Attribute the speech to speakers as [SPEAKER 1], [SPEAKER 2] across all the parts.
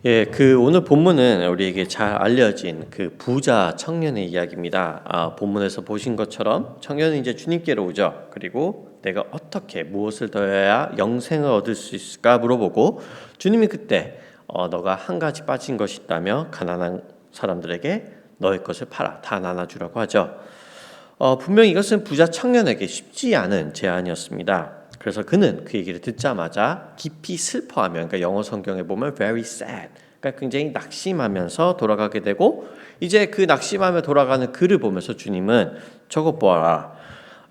[SPEAKER 1] 예, 오늘 본문은 우리에게 잘 알려진 그 부자 청년의 이야기입니다. 본문에서 보신 것처럼 청년은 이제 주님께로 오죠. 그리고 내가 어떻게 무엇을 더해야 영생을 얻을 수 있을까 물어보고 주님이 그때 너가 한 가지 빠진 것이 있다며 가난한 사람들에게 너의 것을 팔아 다 나눠주라고 하죠. 분명히 이것은 부자 청년에게 쉽지 않은 제안이었습니다. 그래서 그는 그 얘기를 듣자마자 깊이 슬퍼하며, 그러니까 영어 성경에 보면 very sad, 그러니까 굉장히 낙심하면서 돌아가게 되고, 이제 그 낙심하며 돌아가는 그를 보면서 주님은 저것 보아라,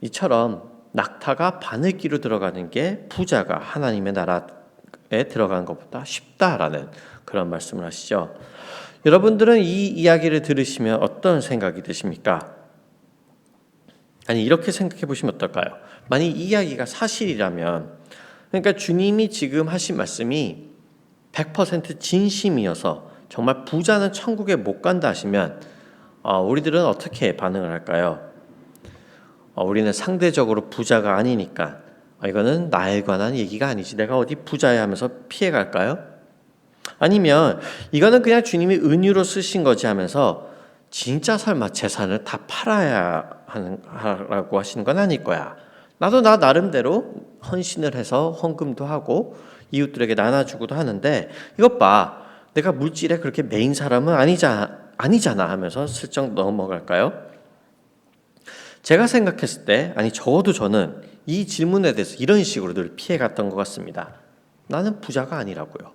[SPEAKER 1] 이처럼 낙타가 바늘기로 들어가는 게 부자가 하나님의 나라에 들어가는 것보다 쉽다라는 그런 말씀을 하시죠. 여러분들은 이 이야기를 들으시면 어떤 생각이 드십니까? 아니, 이렇게 생각해 보시면 어떨까요? 만약 이 이야기가 사실이라면, 그러니까 주님이 지금 하신 말씀이 100% 진심이어서 정말 부자는 천국에 못 간다 하시면 우리들은 어떻게 반응을 할까요? 우리는 상대적으로 부자가 아니니까 이거는 나에 관한 얘기가 아니지, 내가 어디 부자야 하면서 피해 갈까요? 아니면 이거는 그냥 주님이 은유로 쓰신 거지 하면서 진짜 설마 재산을 다 팔아야 하라고 하시는 건 아닐 거야. 나도 나 나름대로 헌신을 해서 헌금도 하고 이웃들에게 나눠주고도 하는데 이것 봐, 내가 물질에 그렇게 메인 사람은 아니잖아 하면서 슬쩍 넘어갈까요? 제가 생각했을 때, 아니 적어도 저는 이 질문에 대해서 이런 식으로 늘 피해갔던 것 같습니다. 나는 부자가 아니라고요.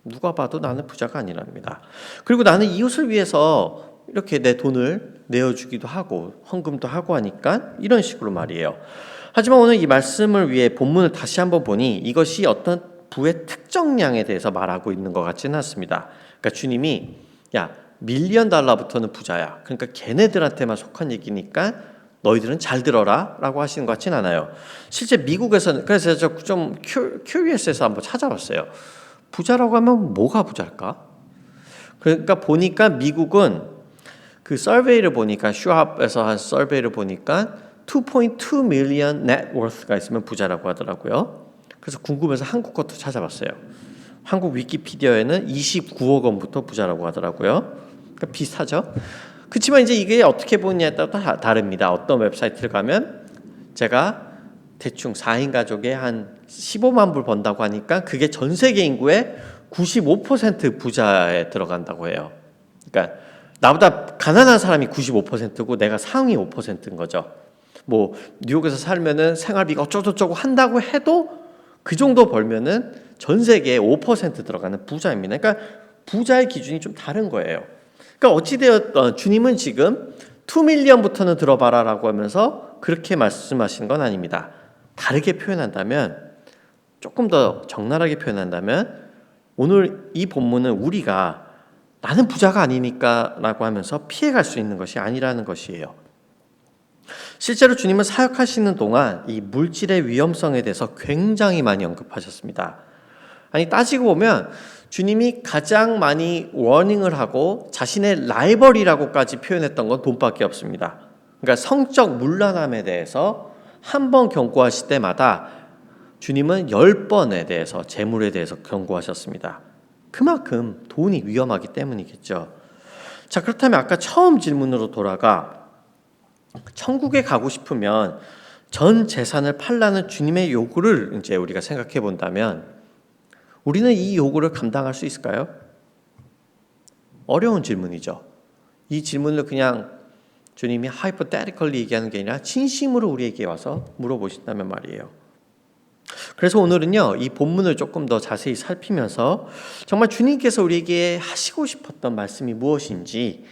[SPEAKER 1] 누가 봐도 나는 부자가 아니랍니다. 그리고 나는 이웃을 위해서 이렇게 내 돈을 내어주기도 하고 헌금도 하고 하니까 이런 식으로 말이에요. 하지만 오늘 이 말씀을 위해 본문을 다시 한번 보니 이것이 어떤 부의 특정량에 대해서 말하고 있는 것 같지는 않습니다. 그러니까 주님이 야, $1,000,000부터는 부자야, 그러니까 걔네들한테만 속한 얘기니까 너희들은 잘 들어라 라고 하시는 것 같지는 않아요. 실제 미국에서는, 그래서 저 좀 큐리어스해서 한번 찾아봤어요. 부자라고 하면 뭐가 부자일까? 그러니까 보니까 미국은 그 서베이를 보니까, 슈왑에서 한 서베이를 보니까 2.2 million net worth가 있으면 부자라고 하더라고요. 그래서 궁금해서 한국 것도 찾아봤어요. 한국 위키피디아에는 29억 원부터 부자라고 하더라고요. 그러니까 비슷하죠. 그렇지만 이제 이게 어떻게 보느냐에 따라 다릅니다. 어떤 웹사이트를 가면 제가 대충 4인 가족에 한 15만 불 번다고 하니까 그게 전 세계 인구의 95% 부자에 들어간다고 해요. 그러니까 나보다 가난한 사람이 95%고 내가 상위 5%인 거죠. 뭐 뉴욕에서 살면은 생활비가 어쩌고저쩌고 한다고 해도 그 정도 벌면은 전 세계에 5% 들어가는 부자입니다. 그러니까 부자의 기준이 좀 다른 거예요. 그러니까 어찌되었던 주님은 지금 2 밀리언부터는 들어봐라라고 하면서 그렇게 말씀하신 건 아닙니다. 다르게 표현한다면, 조금 더 적나라하게 표현한다면, 오늘 이 본문은 우리가 나는 부자가 아니니까 라고 하면서 피해갈 수 있는 것이 아니라는 것이에요. 실제로 주님은 사역하시는 동안 이 물질의 위험성에 대해서 굉장히 많이 언급하셨습니다. 아니, 따지고 보면 주님이 가장 많이 워닝을 하고 자신의 라이벌이라고까지 표현했던 건 돈밖에 없습니다. 그러니까 성적 문란함에 대해서 한 번 경고하실 때마다 주님은 10번에 대해서, 재물에 대해서 경고하셨습니다. 그만큼 돈이 위험하기 때문이겠죠. 자, 그렇다면 아까 처음 질문으로 돌아가, 천국에 가고 싶으면 전 재산을 팔라는 주님의 요구를 이제 우리가 생각해 본다면 우리는 이 요구를 감당할 수 있을까요? 어려운 질문이죠. 이 질문을 그냥 주님이 hypothetically 얘기하는 게 아니라 진심으로 우리에게 와서 물어보신다면 말이에요. 그래서 오늘은요, 이 본문을 조금 더 자세히 살피면서 정말 주님께서 우리에게 하시고 싶었던 말씀이 무엇인지,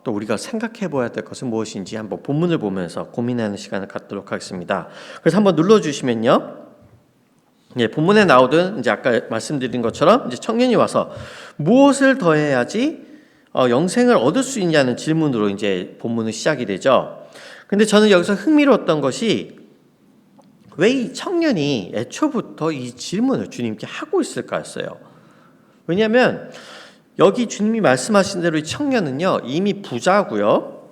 [SPEAKER 1] 또 우리가 생각해 봐야 될 것은 무엇인지 한번 본문을 보면서 고민하는 시간을 갖도록 하겠습니다. 그래서 한번 눌러주시면요, 예, 본문에 나오던 이제 아까 말씀드린 것처럼 이제 청년이 와서 무엇을 더해야지 영생을 얻을 수 있냐는 질문으로 이제 본문은 시작이 되죠. 근데 저는 여기서 흥미로웠던 것이 왜 이 청년이 애초부터 이 질문을 주님께 하고 있을까였어요. 왜냐하면 여기 주님이 말씀하신 대로 이 청년은요, 이미 부자고요,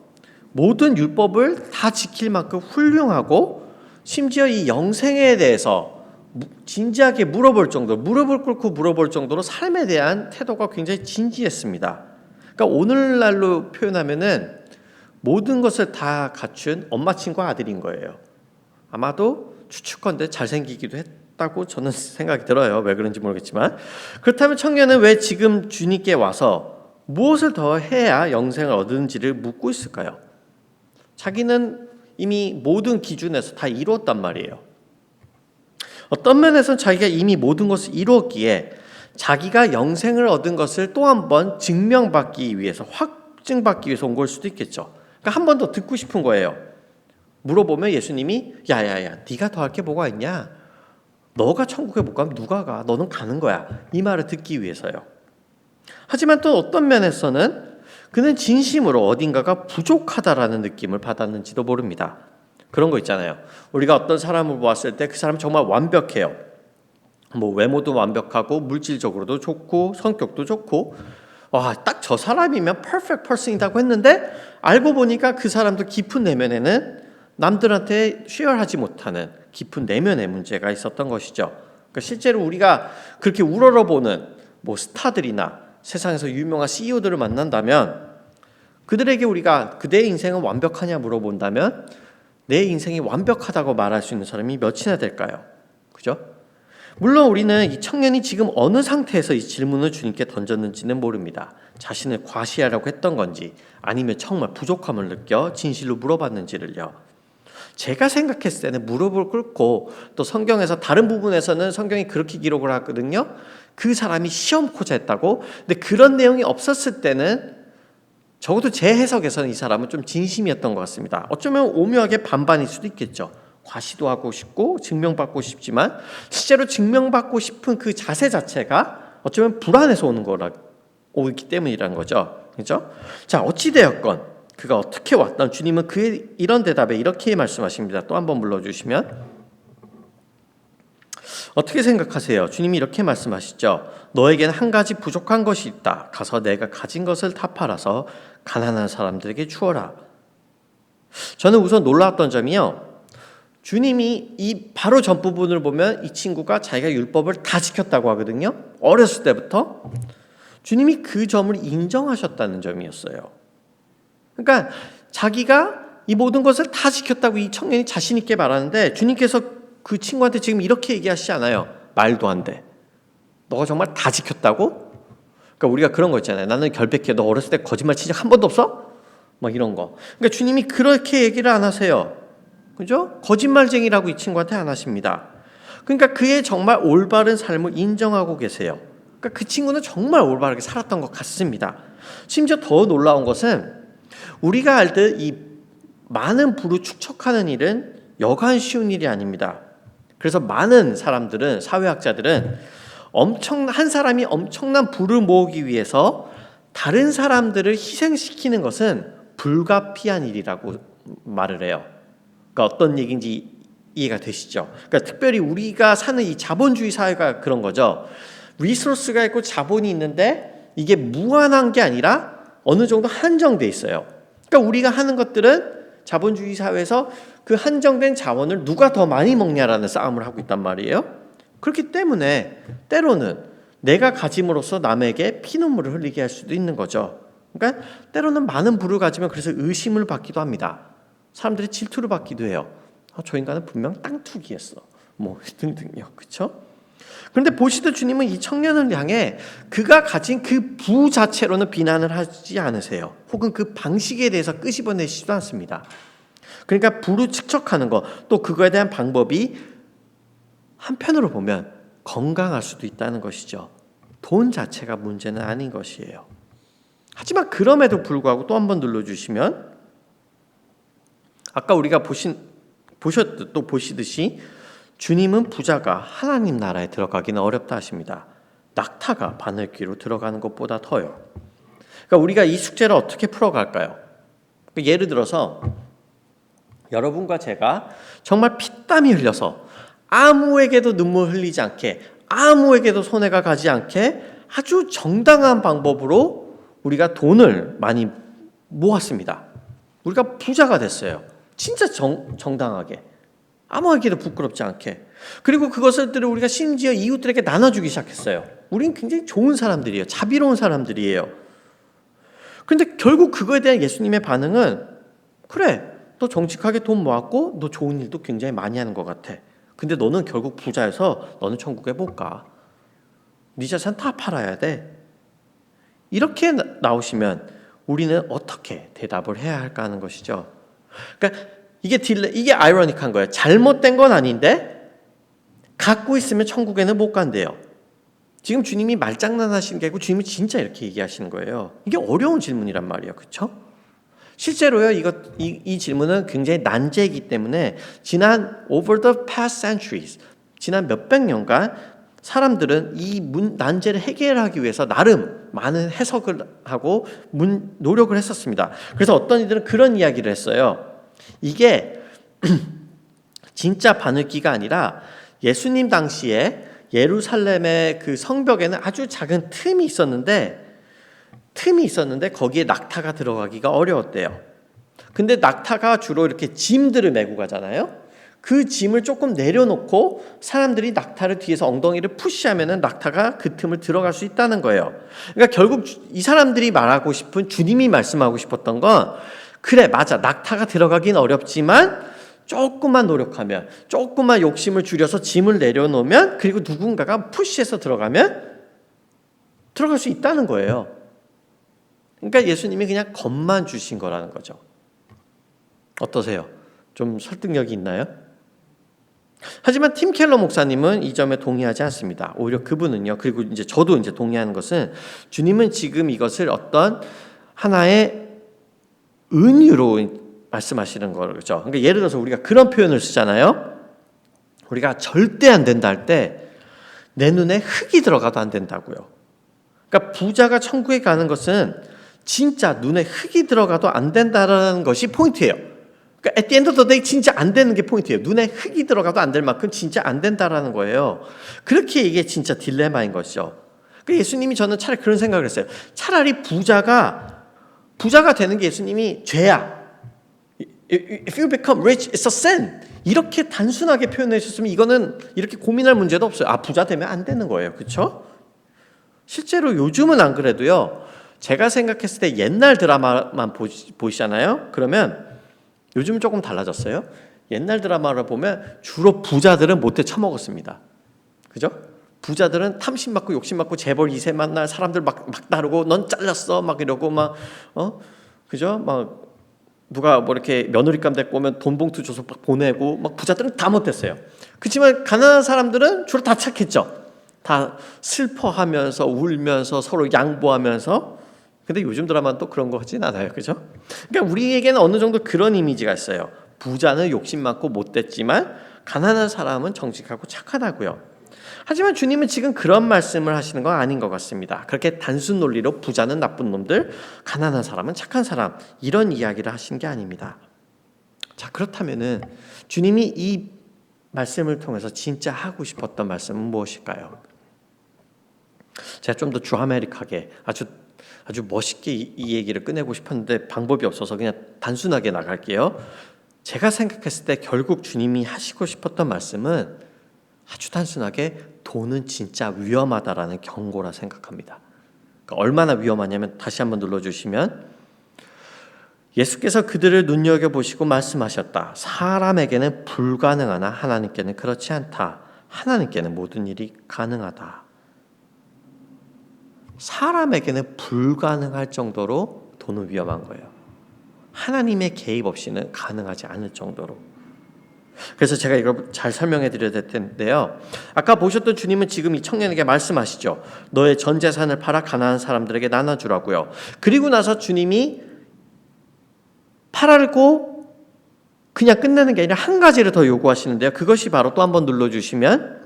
[SPEAKER 1] 모든 율법을 다 지킬 만큼 훌륭하고 심지어 이 영생에 대해서 진지하게 물어볼 정도, 무릎을 꿇고 물어볼 정도로 삶에 대한 태도가 굉장히 진지했습니다. 그러니까 오늘날로 표현하면은 모든 것을 다 갖춘 엄마 친구 아들인 거예요. 아마도 추측컨대 잘생기기도 했다고 저는 생각이 들어요. 왜 그런지 모르겠지만. 그렇다면 청년은 왜 지금 주님께 와서 무엇을 더 해야 영생을 얻는지를 묻고 있을까요? 자기는 이미 모든 기준에서 다 이루었단 말이에요. 어떤 면에서는 자기가 이미 모든 것을 이루었기에 자기가 영생을 얻은 것을 또 한 번 증명받기 위해서, 확증받기 위해서 온 걸 수도 있겠죠. 그러니까 한 번 더 듣고 싶은 거예요. 물어보면 예수님이 야야야 네가 더 할 게 뭐가 있냐? 너가 천국에 못 가면 누가 가? 너는 가는 거야. 이 말을 듣기 위해서요. 하지만 또 어떤 면에서는 그는 진심으로 어딘가가 부족하다라는 느낌을 받았는지도 모릅니다. 그런 거 있잖아요. 우리가 어떤 사람을 보았을 때 그 사람 정말 완벽해요. 뭐 외모도 완벽하고 물질적으로도 좋고 성격도 좋고 와, 딱 저 사람이면 perfect person이라고 했는데 알고 보니까 그 사람도 깊은 내면에는 남들한테 쉐어하지 못하는 깊은 내면의 문제가 있었던 것이죠. 그러니까 실제로 우리가 그렇게 우러러보는 뭐 스타들이나 세상에서 유명한 CEO들을 만난다면 그들에게 우리가 그대의 인생은 완벽하냐 물어본다면 내 인생이 완벽하다고 말할 수 있는 사람이 몇이나 될까요? 그죠? 물론 우리는 이 청년이 지금 어느 상태에서 이 질문을 주님께 던졌는지는 모릅니다. 자신을 과시하려고 했던 건지 아니면 정말 부족함을 느껴 진실로 물어봤는지를요. 제가 생각했을 때는 무릎을 꿇고 또 성경에서 다른 부분에서는 성경이 그렇게 기록을 하거든요. 그 사람이 시험코자 했다고. 근데 그런 내용이 없었을 때는 적어도 제 해석에서는 이 사람은 좀 진심이었던 것 같습니다. 어쩌면 오묘하게 반반일 수도 있겠죠. 과시도 하고 싶고 증명받고 싶지만 실제로 증명받고 싶은 그 자세 자체가 어쩌면 불안해서 오기 때문이라는 거죠. 그렇죠? 자, 어찌되었건 그가 어떻게 왔던 주님은 그의 이런 대답에 이렇게 말씀하십니다. 또 한번 불러주시면 어떻게 생각하세요? 주님이 이렇게 말씀하시죠. 너에게는 한 가지 부족한 것이 있다. 가서 내가 가진 것을 다 팔아서 가난한 사람들에게 주어라. 저는 우선 놀라웠던 점이요. 주님이 이 바로 전 부분을 보면 이 친구가 자기가 율법을 다 지켰다고 하거든요. 어렸을 때부터 주님이 그 점을 인정하셨다는 점이었어요. 그러니까 자기가 이 모든 것을 다 지켰다고 이 청년이 자신 있게 말하는데 주님께서 그 친구한테 지금 이렇게 얘기하시지 않아요. 말도 안 돼. 너가 정말 다 지켰다고? 그러니까 우리가 그런 거 있잖아요. 나는 결백해. 너 어렸을 때 거짓말 친 적 한 번도 없어? 막 이런 거. 그러니까 주님이 그렇게 얘기를 안 하세요. 그죠? 거짓말쟁이라고 이 친구한테 안 하십니다. 그러니까 그의 정말 올바른 삶을 인정하고 계세요. 그러니까 그 친구는 정말 올바르게 살았던 것 같습니다. 심지어 더 놀라운 것은 우리가 알듯 이 많은 부를 축적하는 일은 여간 쉬운 일이 아닙니다. 그래서 많은 사람들은, 사회학자들은 한 사람이 엄청난 부를 모으기 위해서 다른 사람들을 희생시키는 것은 불가피한 일이라고 말을 해요. 그러니까 어떤 얘기인지 이해가 되시죠? 그러니까 특별히 우리가 사는 이 자본주의 사회가 그런 거죠. 리소스가 있고 자본이 있는데 이게 무한한 게 아니라 어느 정도 한정돼 있어요. 그러니까 우리가 하는 것들은 자본주의 사회에서 그 한정된 자원을 누가 더 많이 먹냐라는 싸움을 하고 있단 말이에요. 그렇기 때문에 때로는 내가 가짐으로써 남에게 피눈물을 흘리게 할 수도 있는 거죠. 그러니까 때로는 많은 부를 가지면 그래서 의심을 받기도 합니다. 사람들이 질투를 받기도 해요. 저 인간은 분명 땅 투기했어. 뭐 등등요. 그렇죠? 그런데 보시듯 주님은 이 청년을 향해 그가 가진 그 부 자체로는 비난을 하지 않으세요. 혹은 그 방식에 대해서 끄집어내시지도 않습니다. 그러니까 부를 축적하는 것, 또 그거에 대한 방법이 한편으로 보면 건강할 수도 있다는 것이죠. 돈 자체가 문제는 아닌 것이에요. 하지만 그럼에도 불구하고 또 한번 눌러주시면 아까 우리가 보시듯이 주님은 부자가 하나님 나라에 들어가기는 어렵다 하십니다. 낙타가 바늘귀로 들어가는 것보다 더요. 그러니까 우리가 이 숙제를 어떻게 풀어갈까요? 예를 들어서 여러분과 제가 정말 피땀이 흘려서 아무에게도 눈물 흘리지 않게, 아무에게도 손해가 가지 않게 아주 정당한 방법으로 우리가 돈을 많이 모았습니다. 우리가 부자가 됐어요. 진짜 정당하게. 아무에게도 부끄럽지 않게. 그리고 그것들을 우리가 심지어 이웃들에게 나눠주기 시작했어요. 우린 굉장히 좋은 사람들이에요. 자비로운 사람들이에요. 그런데 결국 그거에 대한 예수님의 반응은 그래, 너 정직하게 돈 모았고 너 좋은 일도 굉장히 많이 하는 것 같아. 근데 너는 결국 부자여서 너는 천국에 못 가. 네 자산 다 팔아야 돼. 이렇게 나오시면 우리는 어떻게 대답을 해야 할까 하는 것이죠. 그러니까 이게 아이러니한 거예요. 잘못된 건 아닌데 갖고 있으면 천국에는 못 간대요. 지금 주님이 말장난하시는 게 아니고 주님이 진짜 이렇게 얘기하시는 거예요. 이게 어려운 질문이란 말이에요. 그렇죠? 실제로요, 이 질문은 굉장히 난제이기 때문에 지난 over the past centuries, 지난 몇백 년간 사람들은 이 난제를 해결하기 위해서 나름 많은 해석을 하고 노력을 했었습니다. 그래서 어떤 이들은 그런 이야기를 했어요. 이게 진짜 바늘기가 아니라 예수님 당시에 예루살렘의 그 성벽에는 아주 작은 틈이 있었는데 거기에 낙타가 들어가기가 어려웠대요. 근데 낙타가 주로 이렇게 짐들을 메고 가잖아요. 그 짐을 조금 내려놓고 사람들이 낙타를 뒤에서 엉덩이를 푸시하면은 낙타가 그 틈을 들어갈 수 있다는 거예요. 그러니까 결국 이 사람들이 말하고 싶은, 주님이 말씀하고 싶었던 건 그래, 맞아, 낙타가 들어가긴 어렵지만 조금만 노력하면, 조금만 욕심을 줄여서 짐을 내려놓으면, 그리고 누군가가 푸시해서 들어가면 들어갈 수 있다는 거예요. 그러니까 예수님이 그냥 겁만 주신 거라는 거죠. 어떠세요? 좀 설득력이 있나요? 하지만 팀 켈러 목사님은 이 점에 동의하지 않습니다. 오히려 그분은요, 그리고 이제 저도 이제 동의하는 것은 주님은 지금 이것을 어떤 하나의 은유로 말씀하시는 거죠. 그러니까 예를 들어서 우리가 그런 표현을 쓰잖아요. 우리가 절대 안 된다 할 때 내 눈에 흙이 들어가도 안 된다고요. 그러니까 부자가 천국에 가는 것은 진짜 눈에 흙이 들어가도 안 된다는 것이 포인트예요. 그러니까 at the end of the day 진짜 안 되는 게 포인트예요. 눈에 흙이 들어가도 안 될 만큼 진짜 안 된다라는 거예요. 그렇게 이게 진짜 딜레마인 것이죠. 그러니까 예수님이 저는 차라리 그런 생각을 했어요. 차라리 부자가 되는 게 예수님이 죄야. If you become rich, it's a sin. 이렇게 단순하게 표현해 주셨으면 이거는 이렇게 고민할 문제도 없어요. 아, 부자 되면 안 되는 거예요. 그렇죠? 실제로 요즘은 안 그래도요. 제가 생각했을 때 옛날 드라마만 보시잖아요. 그러면 요즘은 조금 달라졌어요. 옛날 드라마를 보면 주로 부자들은 못돼 처먹었습니다. 그죠? 부자들은 탐심 받고 욕심 받고 재벌 2세 만날 사람들 막 다루고 넌 잘렸어 막 이러고 막 그죠? 막 누가 뭐 이렇게 며느리감 데리고 오면 돈 봉투 줘서 막 보내고 막 부자들은 다 못됐어요. 그렇지만 가난한 사람들은 주로 다 착했죠. 다 슬퍼하면서 울면서 서로 양보하면서. 근데 요즘 드라마는 또 그런 거 하진 않아요. 그죠? 그러니까 우리에게는 어느 정도 그런 이미지가 있어요. 부자는 욕심 많고 못됐지만 가난한 사람은 정직하고 착하다고요. 하지만 주님은 지금 그런 말씀을 하시는 건 아닌 것 같습니다. 그렇게 단순 논리로 부자는 나쁜 놈들, 가난한 사람은 착한 사람, 이런 이야기를 하신 게 아닙니다. 자, 그렇다면은 주님이 이 말씀을 통해서 진짜 하고 싶었던 말씀은 무엇일까요? 제가 좀 더 드라마틱하게 아주 멋있게 이 얘기를 꺼내고 싶었는데 방법이 없어서 그냥 단순하게 나갈게요. 제가 생각했을 때 결국 주님이 하시고 싶었던 말씀은 아주 단순하게 돈은 진짜 위험하다라는 경고라 생각합니다. 그러니까 얼마나 위험하냐면 다시 한번 눌러주시면 예수께서 그들을 눈여겨보시고 말씀하셨다. 사람에게는 불가능하나 하나님께는 그렇지 않다. 하나님께는 모든 일이 가능하다. 사람에게는 불가능할 정도로 돈은 위험한 거예요. 하나님의 개입 없이는 가능하지 않을 정도로. 그래서 제가 이걸 잘 설명해 드려야 될 텐데요. 아까 보셨던 주님은 지금 이 청년에게 말씀하시죠. 너의 전 재산을 팔아 가난한 사람들에게 나눠주라고요. 그리고 나서 주님이 팔고 그냥 끝내는 게 아니라 한 가지를 더 요구하시는데요. 그것이 바로 또 한번 눌러주시면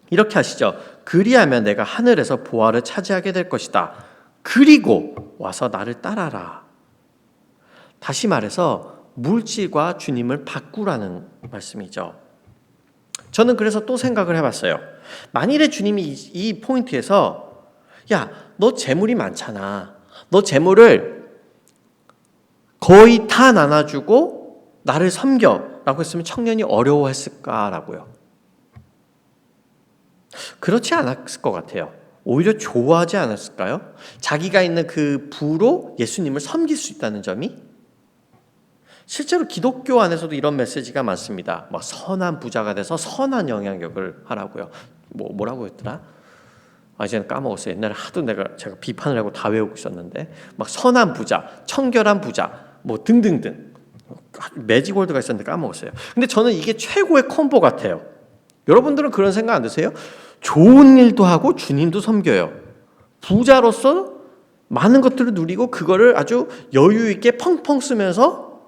[SPEAKER 1] 이렇게 하시죠. 그리하면 내가 하늘에서 보화를 차지하게 될 것이다. 그리고 와서 나를 따라라. 다시 말해서 물질과 주님을 바꾸라는 말씀이죠. 저는 그래서 또 생각을 해봤어요. 만일에 주님이 이 포인트에서 야, 너 재물이 많잖아. 너 재물을 거의 다 나눠주고 나를 섬겨. 라고 했으면 청년이 어려워했을까라고요. 그렇지 않았을 것 같아요. 오히려 좋아하지 않았을까요? 자기가 있는 그 부로 예수님을 섬길 수 있다는 점이. 실제로 기독교 안에서도 이런 메시지가 많습니다. 막 선한 부자가 돼서 선한 영향력을 하라고요. 뭐라고 했더라? 이제는 까먹었어요. 옛날에 하도 제가 비판을 하고 다 외우고 있었는데 막 선한 부자, 청결한 부자, 뭐 등등등 매직월드가 있었는데 까먹었어요. 근데 저는 이게 최고의 콤보 같아요. 여러분들은 그런 생각 안 드세요? 좋은 일도 하고 주님도 섬겨요. 부자로서 많은 것들을 누리고 그거를 아주 여유 있게 펑펑 쓰면서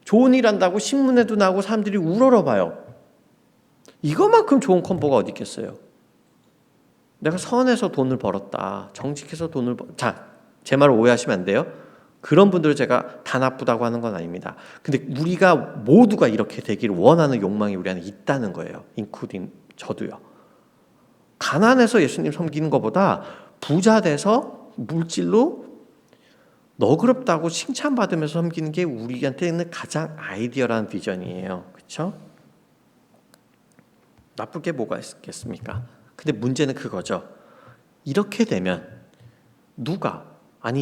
[SPEAKER 1] 좋은 일 한다고 신문에도 나고 사람들이 우러러봐요. 이거만큼 좋은 콤보가 어디 있겠어요? 내가 선해서 돈을 벌었다. 정직해서 돈을 자, 제 말을 오해하시면 안 돼요. 그런 분들을 제가 다 나쁘다고 하는 건 아닙니다. 근데 우리가 모두가 이렇게 되기를 원하는 욕망이 우리 안에 있다는 거예요. 인클루딩 저도요. 가난해서 예수님 섬기는 것보다 부자 돼서 물질로 너그럽다고 칭찬받으면서 섬기는 게 우리한테는 가장 아이디어라는 비전이에요. 그렇죠? 나쁠 게 뭐가 있겠습니까? 근데 문제는 그거죠. 이렇게 되면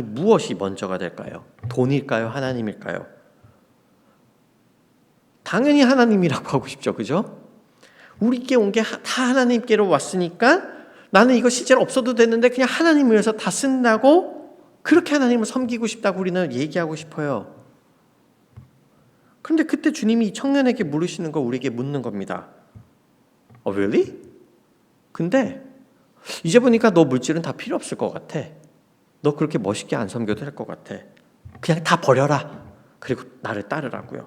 [SPEAKER 1] 무엇이 먼저가 될까요? 돈일까요? 하나님일까요? 당연히 하나님이라고 하고 싶죠. 그죠? 우리께 온 게 다 하나님께로 왔으니까 나는 이거 실제로 없어도 되는데 그냥 하나님을 위해서 다 쓴다고 그렇게 하나님을 섬기고 싶다고 우리는 얘기하고 싶어요. 그런데 그때 주님이 청년에게 물으시는 거 우리에게 묻는 겁니다. Really? 근데 이제 보니까 너 물질은 다 필요 없을 것 같아. 너 그렇게 멋있게 안 섬겨도 될 것 같아. 그냥 다 버려라. 그리고 나를 따르라고요.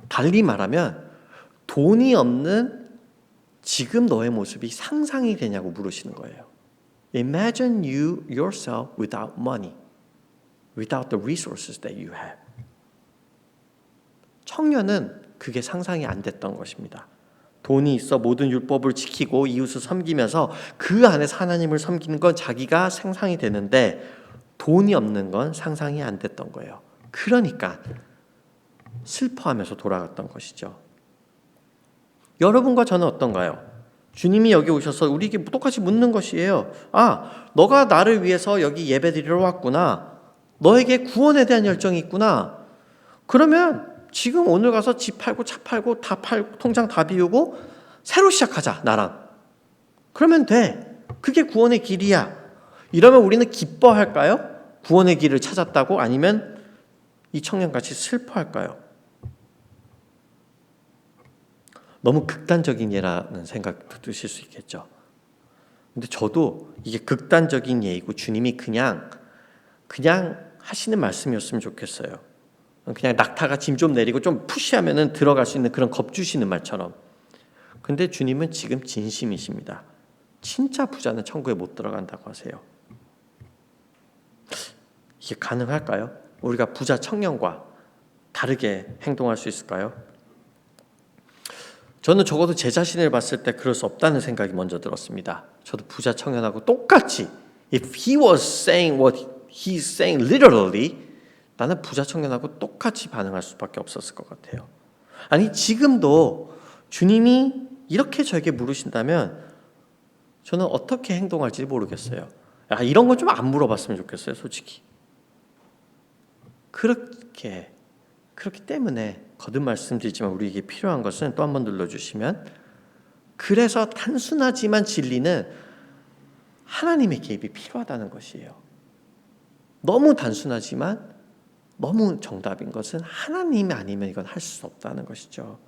[SPEAKER 1] 달리 말하면 돈이 없는 지금 너의 모습이 상상이 되냐고 물으시는 거예요. Imagine you yourself without money, without the resources that you have. 청년은 그게 상상이 안 됐던 것입니다. 돈이 있어 모든 율법을 지키고 이웃을 섬기면서 그 안에서 하나님을 섬기는 건 자기가 상상이 되는데 돈이 없는 건 상상이 안 됐던 거예요. 그러니까 슬퍼하면서 돌아갔던 것이죠. 여러분과 저는 어떤가요? 주님이 여기 오셔서 우리에게 똑같이 묻는 것이에요. 너가 나를 위해서 여기 예배드리러 왔구나. 너에게 구원에 대한 열정이 있구나. 그러면 지금 오늘 가서 집 팔고 차 팔고 다 팔고 통장 다 비우고 새로 시작하자 나랑. 그러면 돼. 그게 구원의 길이야. 이러면 우리는 기뻐할까요? 구원의 길을 찾았다고? 아니면 이 청년같이 슬퍼할까요? 너무 극단적인 예라는 생각 드실 수 있겠죠. 근데 저도 이게 극단적인 예이고 주님이 그냥 하시는 말씀이었으면 좋겠어요. 그냥 낙타가 짐 좀 내리고 좀 푸시하면은 들어갈 수 있는 그런 겁주시는 말처럼. 근데 주님은 지금 진심이십니다. 진짜 부자는 천국에 못 들어간다고 하세요. 이게 가능할까요? 우리가 부자 청년과 다르게 행동할 수 있을까요? 저는 적어도 제 자신을 봤을 때 그럴 수 없다는 생각이 먼저 들었습니다. 저도 부자 청년하고 똑같이 If he was saying what he's saying literally, 나는 부자 청년하고 똑같이 반응할 수밖에 없었을 것 같아요. 아니 지금도 주님이 이렇게 저에게 물으신다면 저는 어떻게 행동할지 모르겠어요. 이런 건 좀 안 물어봤으면 좋겠어요. 솔직히. 그렇기 때문에 거듭 말씀드리지만 우리에게 필요한 것은 또 한 번 눌러주시면 그래서 단순하지만 진리는 하나님의 개입이 필요하다는 것이에요. 너무 단순하지만 너무 정답인 것은 하나님이 아니면 이건 할 수 없다는 것이죠.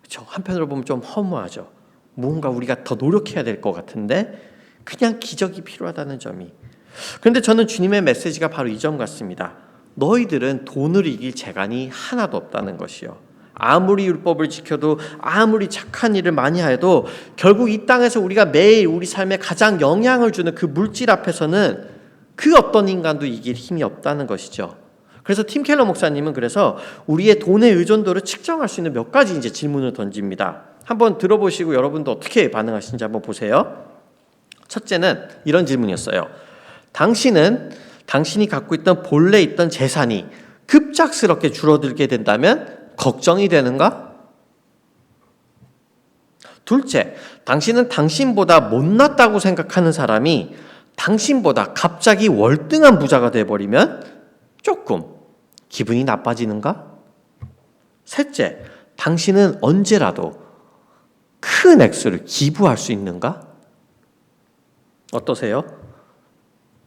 [SPEAKER 1] 그렇죠? 한편으로 보면 좀 허무하죠. 뭔가 우리가 더 노력해야 될 것 같은데 그냥 기적이 필요하다는 점이. 그런데 저는 주님의 메시지가 바로 이 점 같습니다. 너희들은 돈을 이길 재간이 하나도 없다는 것이요. 아무리 율법을 지켜도 아무리 착한 일을 많이 해도 결국 이 땅에서 우리가 매일 우리 삶에 가장 영향을 주는 그 물질 앞에서는 그 어떤 인간도 이길 힘이 없다는 것이죠. 그래서 팀 켈러 목사님은 그래서 우리의 돈의 의존도를 측정할 수 있는 몇 가지 이제 질문을 던집니다. 한번 들어보시고 여러분도 어떻게 반응하시는지 한번 보세요. 첫째는 이런 질문이었어요. 당신이 갖고 있던 본래 있던 재산이 급작스럽게 줄어들게 된다면 걱정이 되는가? 둘째, 당신은 당신보다 못났다고 생각하는 사람이 당신보다 갑자기 월등한 부자가 돼버리면 조금 기분이 나빠지는가? 셋째, 당신은 언제라도 큰 액수를 기부할 수 있는가? 어떠세요?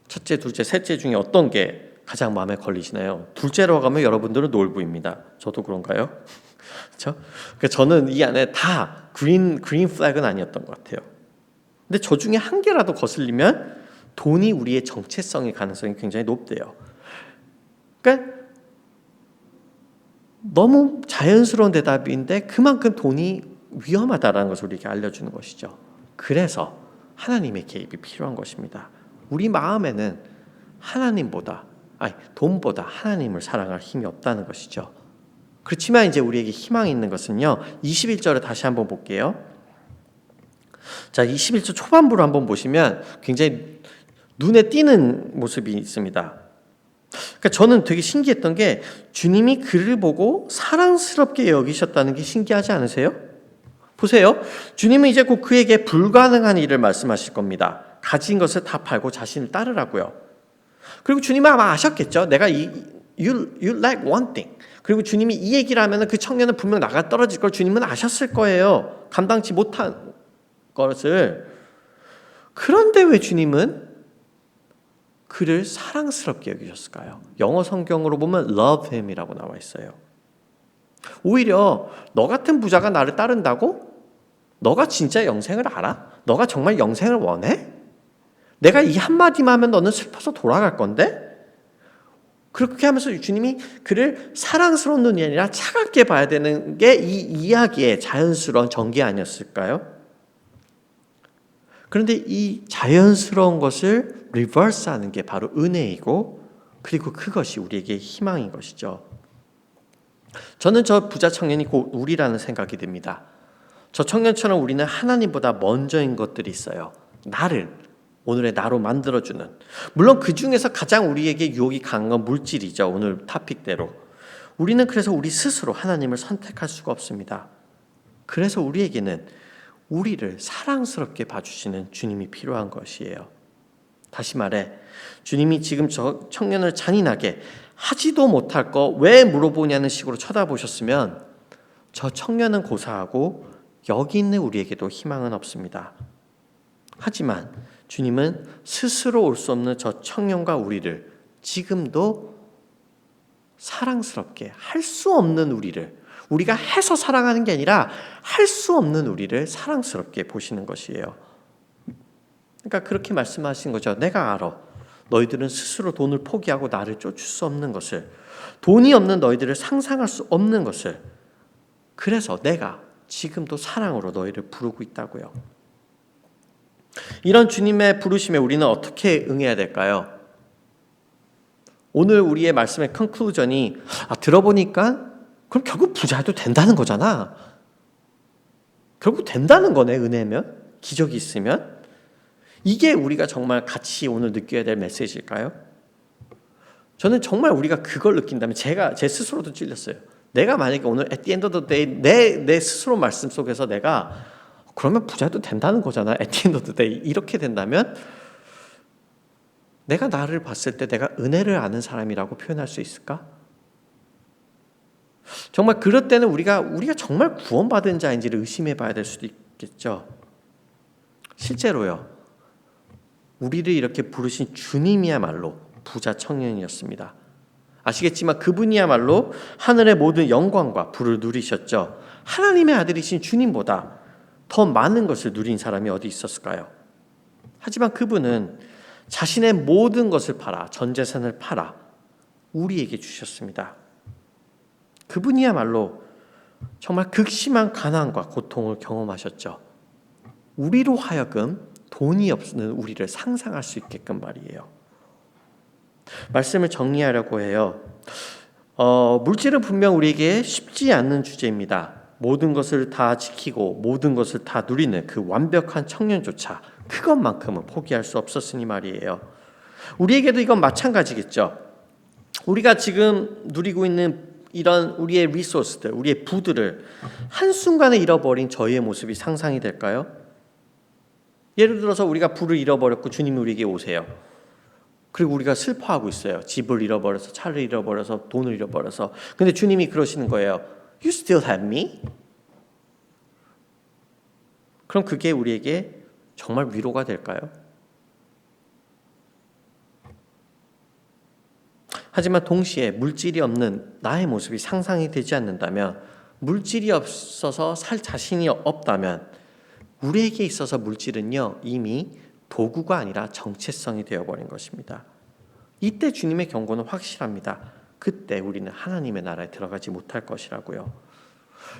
[SPEAKER 1] 첫째, 둘째, 셋째 중에 어떤 게 가장 마음에 걸리시나요? 둘째로 가면 여러분들은 놀부입니다. 저도 그런가요? 그렇죠? 그러니까 저는 이 안에 다 그린 플래그는 아니었던 것 같아요. 근데 저 중에 한 개라도 거슬리면 돈이 우리의 정체성의 가능성이 굉장히 높대요. 그러니까 너무 자연스러운 대답인데 그만큼 돈이 위험하다라는 것을 우리에게 알려주는 것이죠. 그래서 하나님의 개입이 필요한 것입니다. 우리 마음에는 돈보다 하나님을 사랑할 힘이 없다는 것이죠. 그렇지만 이제 우리에게 희망이 있는 것은요. 21절을 다시 한번 볼게요. 자, 21절 초반부를 한번 보시면 굉장히 눈에 띄는 모습이 있습니다. 그러니까 저는 되게 신기했던 게 주님이 그를 보고 사랑스럽게 여기셨다는 게 신기하지 않으세요? 보세요. 주님은 이제 곧 그에게 불가능한 일을 말씀하실 겁니다. 가진 것을 다 팔고 자신을 따르라고요. 그리고 주님은 아마 아셨겠죠. 내가 you lack one thing. 그리고 주님이 이 얘기를 하면 그 청년은 분명 나가 떨어질 걸 주님은 아셨을 거예요. 감당치 못한 것을. 그런데 왜 주님은 그를 사랑스럽게 여기셨을까요? 영어 성경으로 보면 love him이라고 나와 있어요. 오히려 너 같은 부자가 나를 따른다고? 너가 진짜 영생을 알아? 너가 정말 영생을 원해? 내가 이 한마디만 하면 너는 슬퍼서 돌아갈 건데? 그렇게 하면서 주님이 그를 사랑스러운 눈이 아니라 차갑게 봐야 되는 게 이 이야기의 자연스러운 전개 아니었을까요? 그런데 이 자연스러운 것을 리버스하는 게 바로 은혜이고 그리고 그것이 우리에게 희망인 것이죠. 저는 저 부자 청년이 곧 우리라는 생각이 듭니다. 저 청년처럼 우리는 하나님보다 먼저인 것들이 있어요. 오늘의 나로 만들어주는. 물론 그 중에서 가장 우리에게 유혹이 강한 건 물질이죠. 오늘 토픽대로. 우리는 그래서 우리 스스로 하나님을 선택할 수가 없습니다. 그래서 우리에게는 우리를 사랑스럽게 봐주시는 주님이 필요한 것이에요. 다시 말해 주님이 지금 저 청년을 잔인하게 하지도 못할 거 왜 물어보냐는 식으로 쳐다보셨으면 저 청년은 고사하고 여기 있는 우리에게도 희망은 없습니다. 하지만 주님은 스스로 올 수 없는 저 청년과 우리를 지금도 사랑스럽게 할 수 없는 우리가 해서 사랑하는 게 아니라 할 수 없는 우리를 사랑스럽게 보시는 것이에요. 그러니까 그렇게 말씀하신 거죠. 내가 알아. 너희들은 스스로 돈을 포기하고 나를 쫓을 수 없는 것을, 돈이 없는 너희들을 상상할 수 없는 것을, 그래서 내가 지금도 사랑으로 너희를 부르고 있다고요. 이런 주님의 부르심에 우리는 어떻게 응해야 될까요? 오늘 우리의 말씀의 컨클루전이 들어보니까 그럼 결국 부자도 된다는 거잖아. 결국 된다는 거네. 은혜면, 기적이 있으면. 이게 우리가 정말 같이 오늘 느껴야 될 메시지일까요? 저는 정말 우리가 그걸 느낀다면 제 스스로도 찔렸어요. 내가 만약에 오늘 at the end of the day 내 스스로 말씀 속에서 내가 그러면 부자도 된다는 거잖아. at the end of the day 이렇게 된다면 내가 나를 봤을 때 내가 은혜를 아는 사람이라고 표현할 수 있을까? 정말 그럴 때는 우리가 정말 구원받은 자인지를 의심해 봐야 될 수도 있겠죠. 실제로요. 우리를 이렇게 부르신 주님이야말로 부자 청년이었습니다. 아시겠지만 그분이야말로 하늘의 모든 영광과 부를 누리셨죠. 하나님의 아들이신 주님보다 더 많은 것을 누린 사람이 어디 있었을까요? 하지만 그분은 자신의 모든 것을 팔아, 전 재산을 팔아 우리에게 주셨습니다. 그분이야말로 정말 극심한 가난과 고통을 경험하셨죠. 우리로 하여금 돈이 없는 우리를 상상할 수 있게끔 말이에요. 말씀을 정리하려고 해요. 물질은 분명 우리에게 쉽지 않는 주제입니다. 모든 것을 다 지키고 모든 것을 다 누리는 그 완벽한 청년조차 그것만큼은 포기할 수 없었으니 말이에요. 우리에게도 이건 마찬가지겠죠. 우리가 지금 누리고 있는 이런 우리의 리소스들, 우리의 부들을 한순간에 잃어버린 저희의 모습이 상상이 될까요? 예를 들어서 우리가 부를 잃어버렸고 주님이 우리에게 오세요. 그리고 우리가 슬퍼하고 있어요. 집을 잃어버려서, 차를 잃어버려서, 돈을 잃어버려서. 근데 주님이 그러시는 거예요. You still have me? 그럼 그게 우리에게 정말 위로가 될까요? 하지만 동시에 물질이 없는 나의 모습이 상상이 되지 않는다면, 물질이 없어서 살 자신이 없다면 우리에게 있어서 물질은요 이미 도구가 아니라 정체성이 되어버린 것입니다. 이때 주님의 경고는 확실합니다. 그때 우리는 하나님의 나라에 들어가지 못할 것이라고요.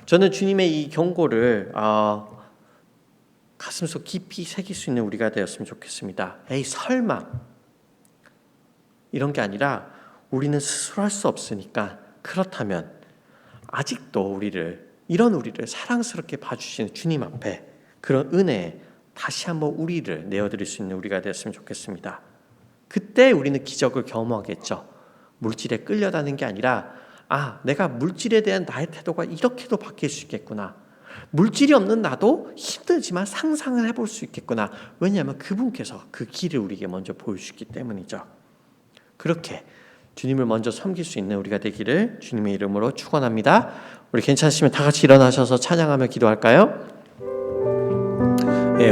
[SPEAKER 1] 저는 주님의 이 경고를 가슴속 깊이 새길 수 있는 우리가 되었으면 좋겠습니다. 에이 설마 이런 게 아니라 우리는 스스로 할 수 없으니까, 그렇다면 아직도 이런 우리를 사랑스럽게 봐주시는 주님 앞에 그런 은혜에 다시 한번 우리를 내어드릴 수 있는 우리가 되었으면 좋겠습니다. 그때 우리는 기적을 경험하겠죠. 물질에 끌려다는 게 아니라 내가 물질에 대한 나의 태도가 이렇게도 바뀔 수 있겠구나. 물질이 없는 나도 힘들지만 상상을 해볼 수 있겠구나. 왜냐하면 그분께서 그 길을 우리에게 먼저 보여주셨기 때문이죠. 그렇게 주님을 먼저 섬길 수 있는 우리가 되기를 주님의 이름으로 축원합니다. 우리 괜찮으시면 다 같이 일어나셔서 찬양하며 기도할까요?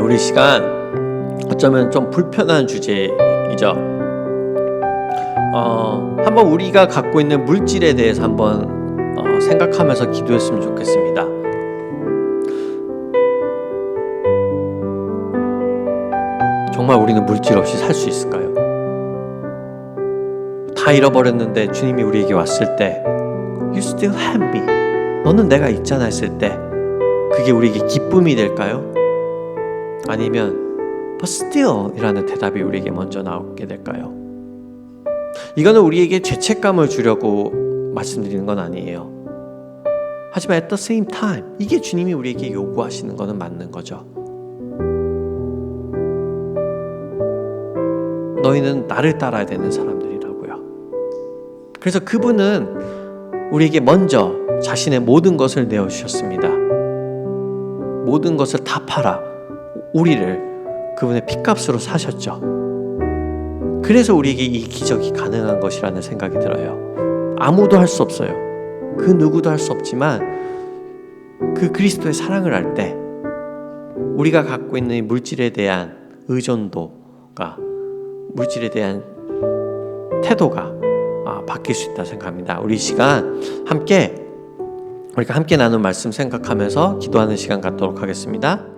[SPEAKER 1] 우리 시간 어쩌면 좀 불편한 주제이죠. 한번 우리가 갖고 있는 물질에 대해서 한번 생각하면서 기도했으면 좋겠습니다. 정말 우리는 물질 없이 살 수 있을까요? 다 잃어버렸는데 주님이 우리에게 왔을 때 You still have me, 너는 내가 있잖아 했을 때 그게 우리에게 기쁨이 될까요? 아니면 But still 이라는 대답이 우리에게 먼저 나오게 될까요? 이거는 우리에게 죄책감을 주려고 말씀드리는 건 아니에요. 하지만 at the same time 이게 주님이 우리에게 요구하시는 거는 맞는 거죠. 너희는 나를 따라야 되는 사람들이라고요. 그래서 그분은 우리에게 먼저 자신의 모든 것을 내어주셨습니다. 모든 것을 다 팔아 우리를 그분의 핏값으로 사셨죠. 그래서 우리에게 이 기적이 가능한 것이라는 생각이 들어요. 아무도 할 수 없어요. 그 누구도 할 수 없지만 그 그리스도의 사랑을 알 때 우리가 갖고 있는 이 물질에 대한 의존도가, 물질에 대한 태도가 바뀔 수 있다 생각합니다. 우리 시간 우리가 함께 나눈 말씀 생각하면서 기도하는 시간 갖도록 하겠습니다.